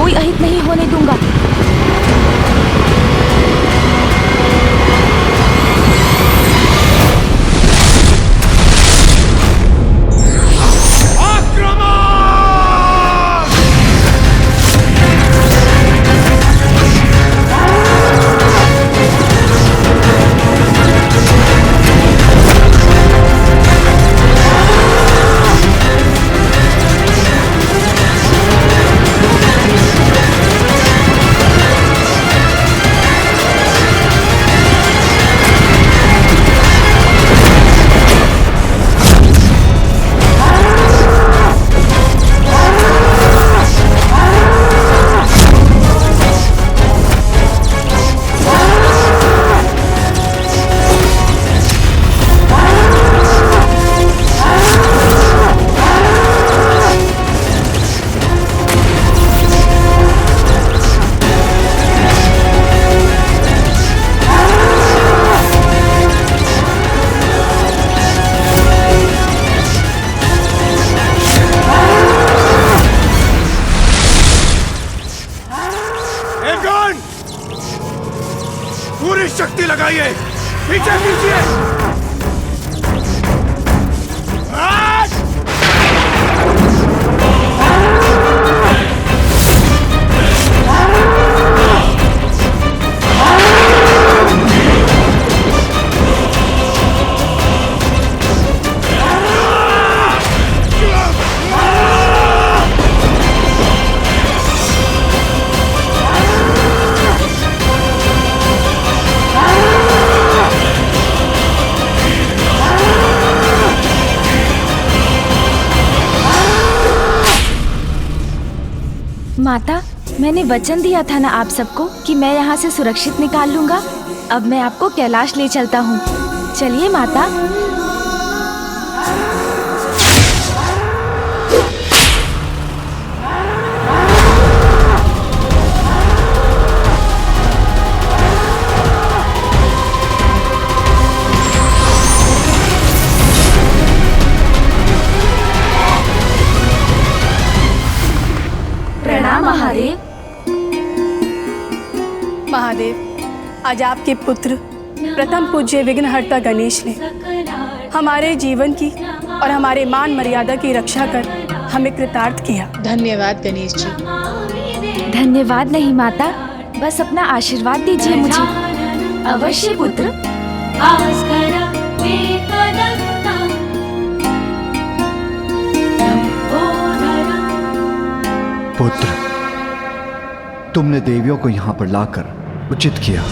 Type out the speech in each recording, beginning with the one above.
कोई अहित नहीं होने दूंगा। पूरी शक्ति लगाइए, पीछे कीजिए। माता, मैंने वचन दिया था ना आप सबको कि मैं यहाँ से सुरक्षित निकाल लूंगा। अब मैं आपको कैलाश ले चलता हूँ। चलिए माता। प्रणाम महादेव। महादेव, आज आपके पुत्र प्रथम पूज्य विघ्नहर्ता गणेश ने हमारे जीवन की और हमारे मान मर्यादा की रक्षा कर हमें कृतार्थ किया। धन्यवाद गणेश जी। धन्यवाद नहीं माता, बस अपना आशीर्वाद दीजिए मुझे। अवश्य पुत्र। पुत्र, तुमने देवियों को यहाँ पर लाकर उचित किया।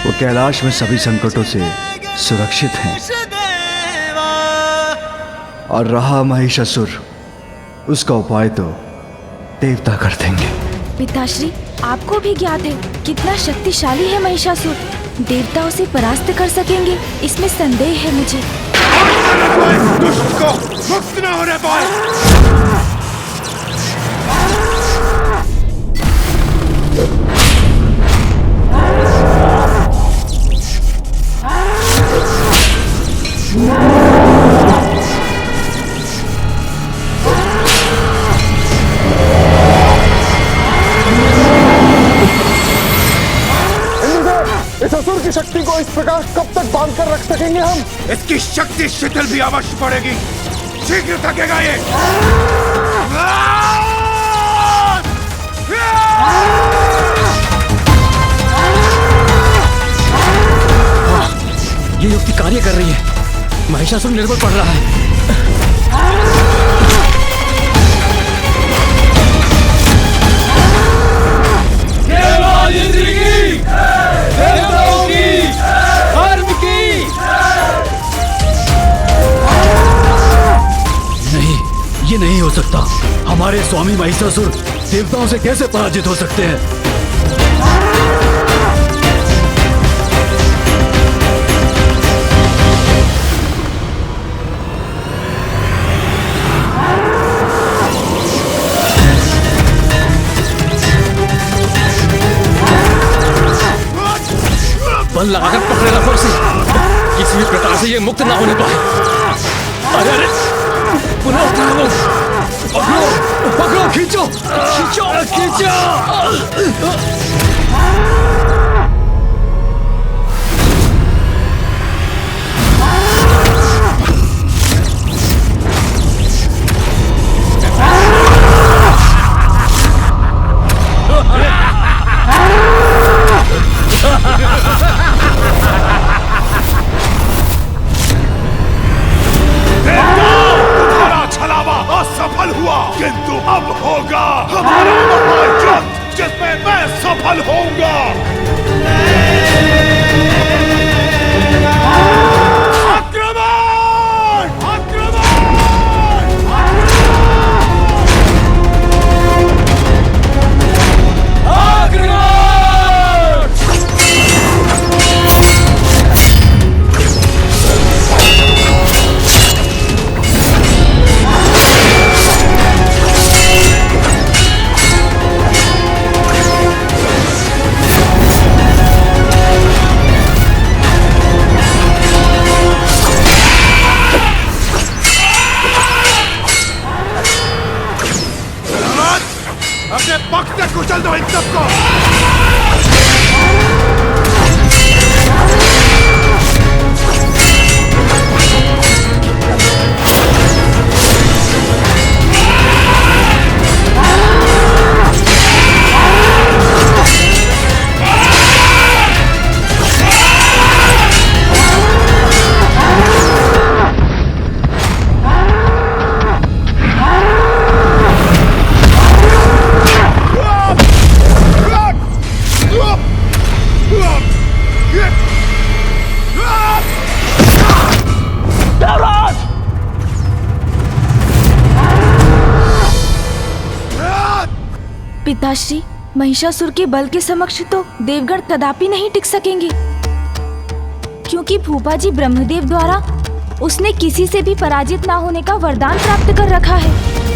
वो कैलाश में सभी संकटों से सुरक्षित हैं। और रहा महिषासुर, उसका उपाय तो देवता कर देंगे। पिताश्री, आपको भी ज्ञात है कितना शक्तिशाली है महिषासुर। देवता उसे परास्त कर सकेंगे, इसमें संदेह है मुझे। दुष्ट को मुक्त न होने पाए। इस असुर की शक्ति को इस प्रकार कब तक बांध कर रख सकेंगे हम? इसकी शक्ति शिथिल भी अवश्य पड़ेगी। शीघ्र थकेगा ये। ये युक्ति कार्य कर रही है। महिषासुर निर्बल पड़ रहा है। नहीं, ये नहीं हो सकता। हमारे स्वामी महिषासुर देवताओं से कैसे पराजित हो सकते हैं? बल लगाकर पकड़ेगा फिर से, किसी भी प्रकार से ये मुक्त ना होने पाए। अरे अरे, पुनः उठाओ, पकड़ो, पकड़ो, खींचो, खींचो। तुम्हारा छलावा असफल हुआ, किंतु अब होगा हमारा महायुद्ध जिसमें मैं सफल होऊंगा। आक्रमण! आक्रमण! अपने पक्ष से कुचल दो इन सबको। पिताश्री, महिषासुर के बल के समक्ष तो देवगण कदापि नहीं टिक सकेंगे, क्योंकि फूफा जी ब्रह्मदेव द्वारा उसने किसी से भी पराजित ना होने का वरदान प्राप्त कर रखा है।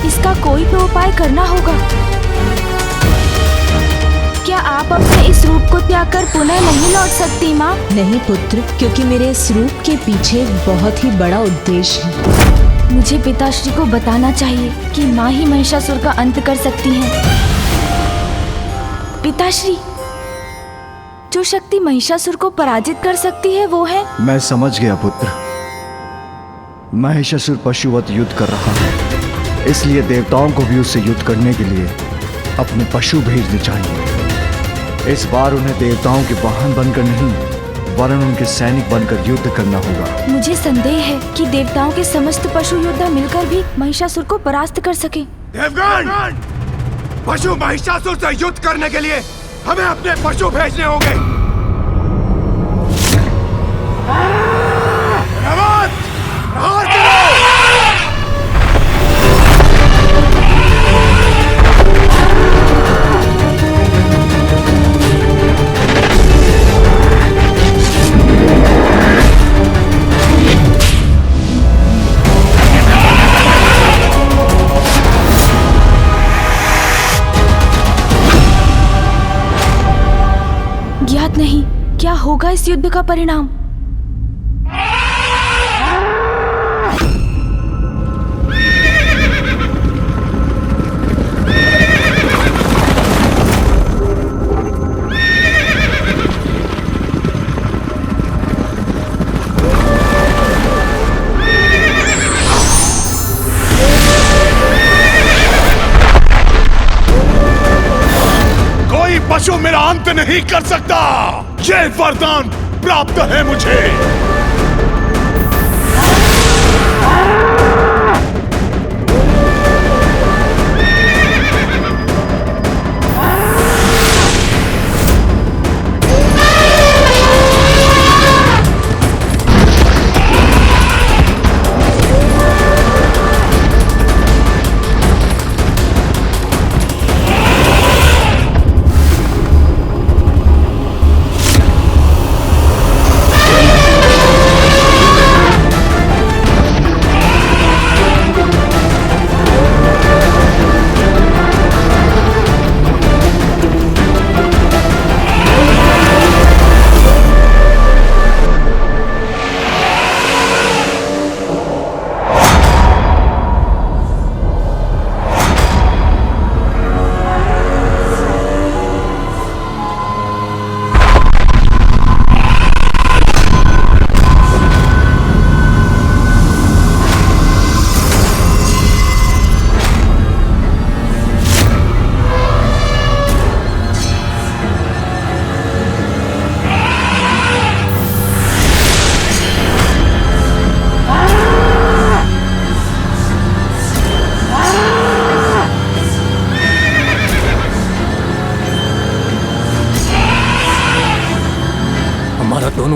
इसका कोई तो उपाय करना होगा। क्या आप अपने इस रूप को त्याग कर पुनः नहीं लौट सकती माँ? नहीं पुत्र, क्योंकि मेरे इस रूप के पीछे बहुत ही बड़ा उद्देश्य है। मुझे पिताश्री को बताना चाहिए कि माँ ही महिषासुर का अंत कर सकती हैं। पिताश्री, जो शक्ति महिषासुर को पराजित कर सकती है वो है। मैं समझ गया पुत्र। महिषासुर पशुवत युद्ध कर रहा है, इसलिए देवताओं को भी उससे युद्ध करने के लिए अपने पशु भेजने चाहिए। इस बार उन्हें देवताओं के वाहन बनकर नहीं, वरन उनके सैनिक बनकर युद्ध करना होगा। मुझे संदेह है कि देवताओं के समस्त पशु योद्धा मिलकर भी महिषासुर को परास्त कर सके। देवगण, पशु महिषासुर से युद्ध करने के लिए हमें अपने पशु भेजने होंगे। प्रहार करो! ज्ञात नहीं क्या होगा इस युद्ध का परिणाम। पशु मेरा अंत नहीं कर सकता, ये वरदान प्राप्त है मुझे।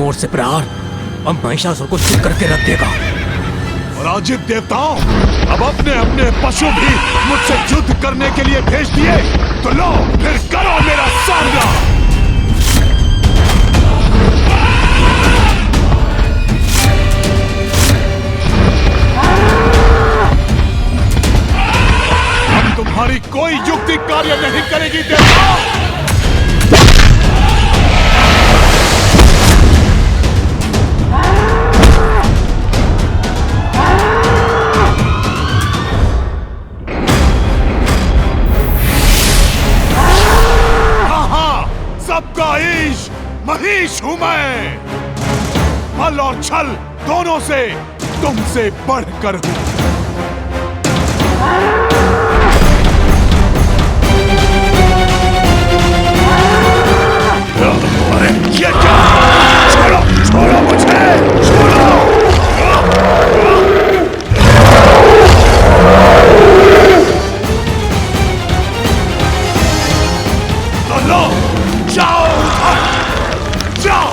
ओर से प्रहार अब महिषासुर को चुप करके रख देगा। पराजित देवताओं, अब अपने अपने पशु भी मुझसे युद्ध करने के लिए भेज दिए, तो लो फिर करो मेरा सामना। अब तुम्हारी कोई युक्ति कार्य नहीं करेगी देवताओं। सबका ईश महिष हूं मैं। बल और छल दोनों से तुमसे बढ़कर हूं। अरे ये क्या? छोड़ो छोड़ो मुझे, छोड़ो। तो लो, जाओ जाओ।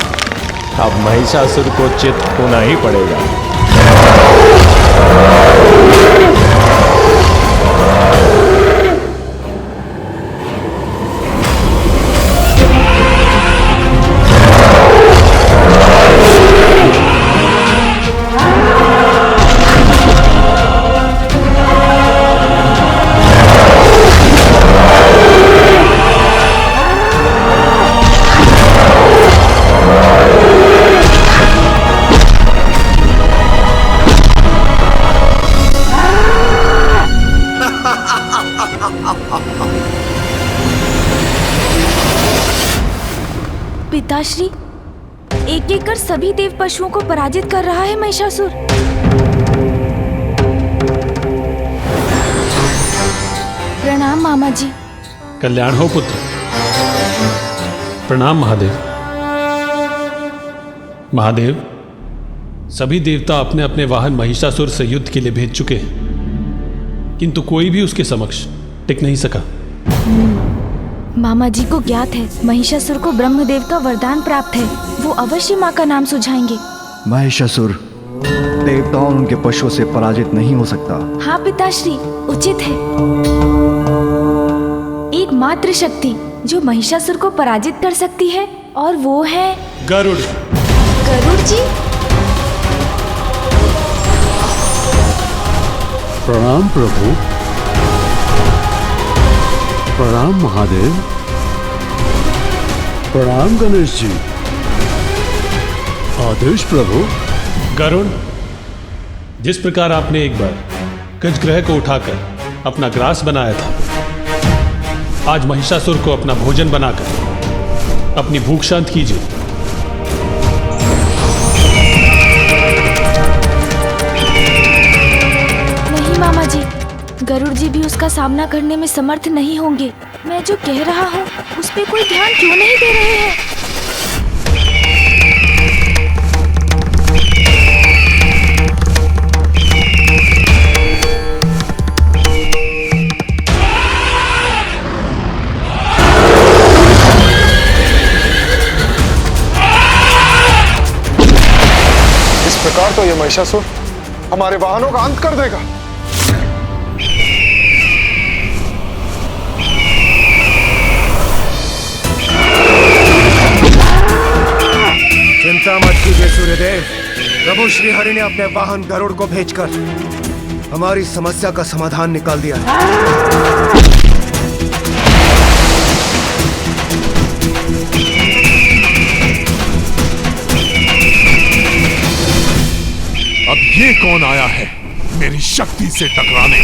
अब महिषासुर को चित होना ही पड़ेगा। पिताश्री, एक एक कर सभी देव पशुओं को पराजित कर रहा है महिषासुर। प्रणाम मामा जी। कल्याण हो पुत्र। प्रणाम महादेव। महादेव, सभी देवता अपने अपने वाहन महिषासुर से युद्ध के लिए भेज चुके हैं, किंतु कोई भी उसके समक्ष टिक नहीं सका। मामा जी को ज्ञात है महिषासुर को ब्रह्मदेव का वरदान प्राप्त है, वो अवश्य माँ का नाम सुझाएंगे। महिषासुर देवताओं उनके पशुओं से पराजित नहीं हो सकता। हाँ पिताश्री, उचित है। एकमात्र शक्ति जो महिषासुर को पराजित कर सकती है और वो है गरुड़। गरुड़ जी। प्रणाम प्रभु। प्रणाम महादेव। प्रणाम गणेश जी। आदेश प्रभु। गरुड़, जिस प्रकार आपने एक बार गज ग्रह को उठाकर अपना ग्रास बनाया था, आज महिषासुर को अपना भोजन बनाकर अपनी भूख शांत कीजिए। नहीं मामा जी, गरुड़ जी भी उसका सामना करने में समर्थ नहीं होंगे। मैं जो कह रहा हूँ उस पे कोई ध्यान क्यों नहीं दे रहे हैं? इस प्रकार तो ये महिषासुर हमारे वाहनों का अंत कर देगा। चिंता मत कीजिए सूर्यदेव। प्रभु श्री हरि ने अपने वाहन गरुड़ को भेजकर हमारी समस्या का समाधान निकाल दिया है। अब ये कौन आया है मेरी शक्ति से टकराने?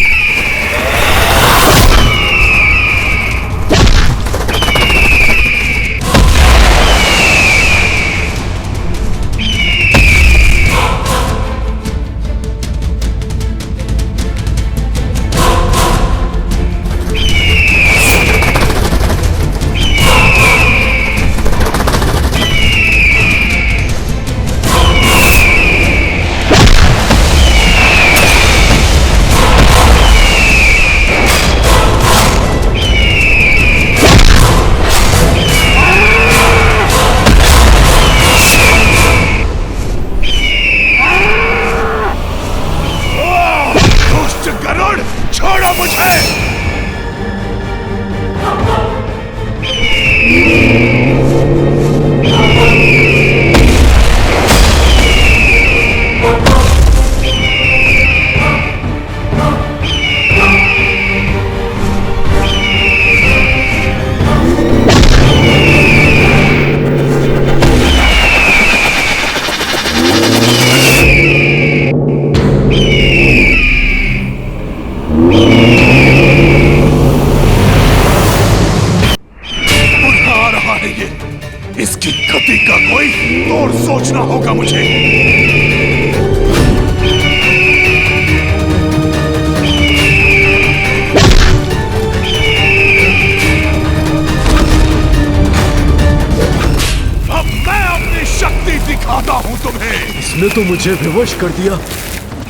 आपने तो मुझे बेहोश कर दिया।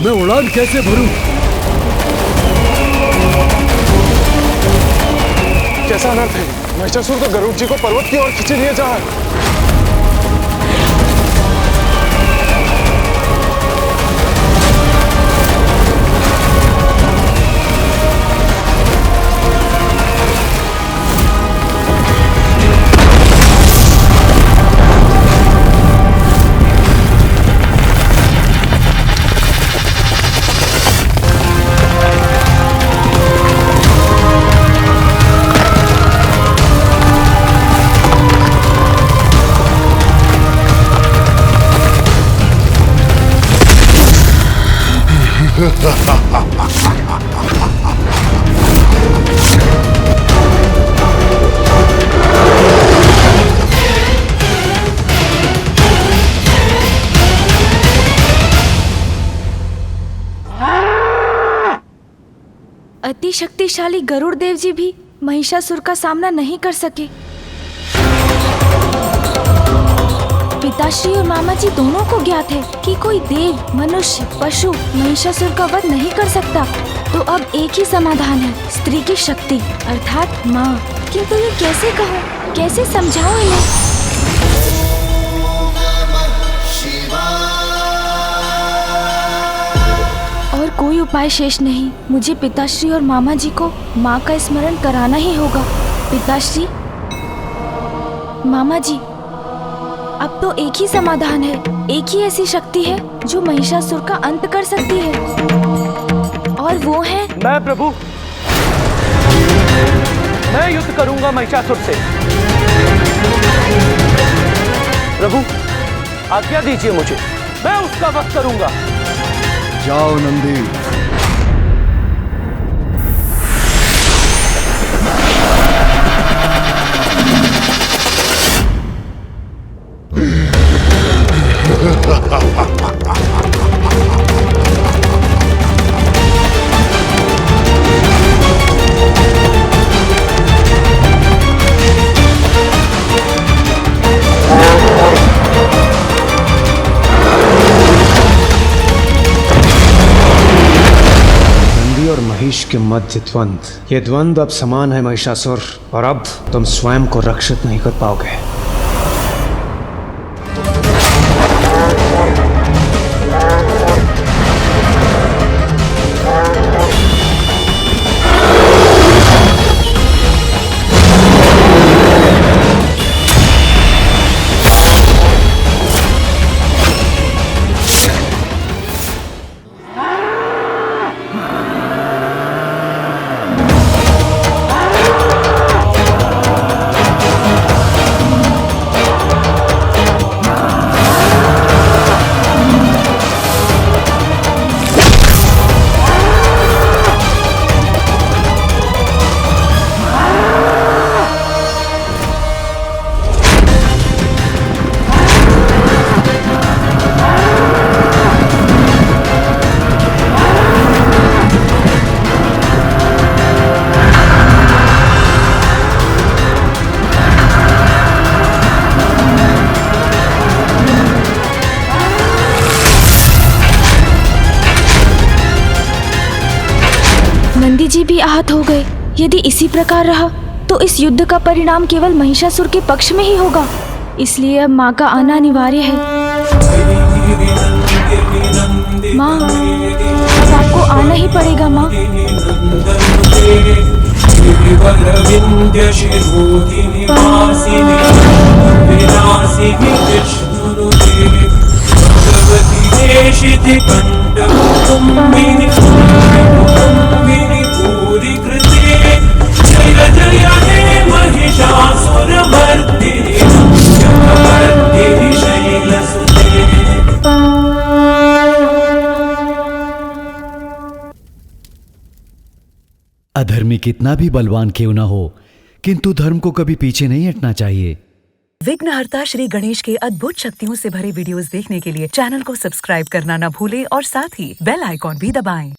मैं उड़ान कैसे भरूं? कैसा अनर्थ है? महिषासुर तो गरुड़ जी को पर्वत की ओर खींचे लिए जा रहा है। अति शक्तिशाली गरुड़ देव जी भी महिषासुर का सामना नहीं कर सके। पिताश्री और मामा जी दोनों को ज्ञात है कि कोई देव, मनुष्य, पशु महिषासुर का वध नहीं कर सकता। तो अब एक ही समाधान है, स्त्री की शक्ति अर्थात माँ। किंतु ये कैसे कहूँ, कैसे समझाऊं इन्हें? और कोई उपाय शेष नहीं। मुझे पिताश्री और मामा जी को माँ का स्मरण कराना ही होगा। पिताश्री, मामा जी, अब तो एक ही समाधान है, एक ही ऐसी शक्ति है जो महिषासुर का अंत कर सकती है, और वो है मैं। प्रभु, मैं युद्ध करूंगा महिषासुर से। प्रभु, आज्ञा दीजिए मुझे, मैं उसका वध करूंगा। जाओ नंदी। और महिष के मध्य द्वंद्व। ये द्वंद्व अब समान है महिषासुर, और अब तुम स्वयं को रक्षित नहीं कर पाओगे। नंदी जी भी आहत हो गए। यदि इसी प्रकार रहा तो इस युद्ध का परिणाम केवल महिषासुर के पक्ष में ही होगा। इसलिए अब माँ का आना अनिवार्य है। माँ, अब आपको आना ही पड़ेगा माँ। अधर्मी कितना भी बलवान क्यों ना हो, किंतु धर्म को कभी पीछे नहीं हटना चाहिए। विघ्नहर्ता श्री गणेश के अद्भुत शक्तियों से भरे वीडियोस देखने के लिए चैनल को सब्सक्राइब करना न भूलें और साथ ही बेल आइकॉन भी दबाएं।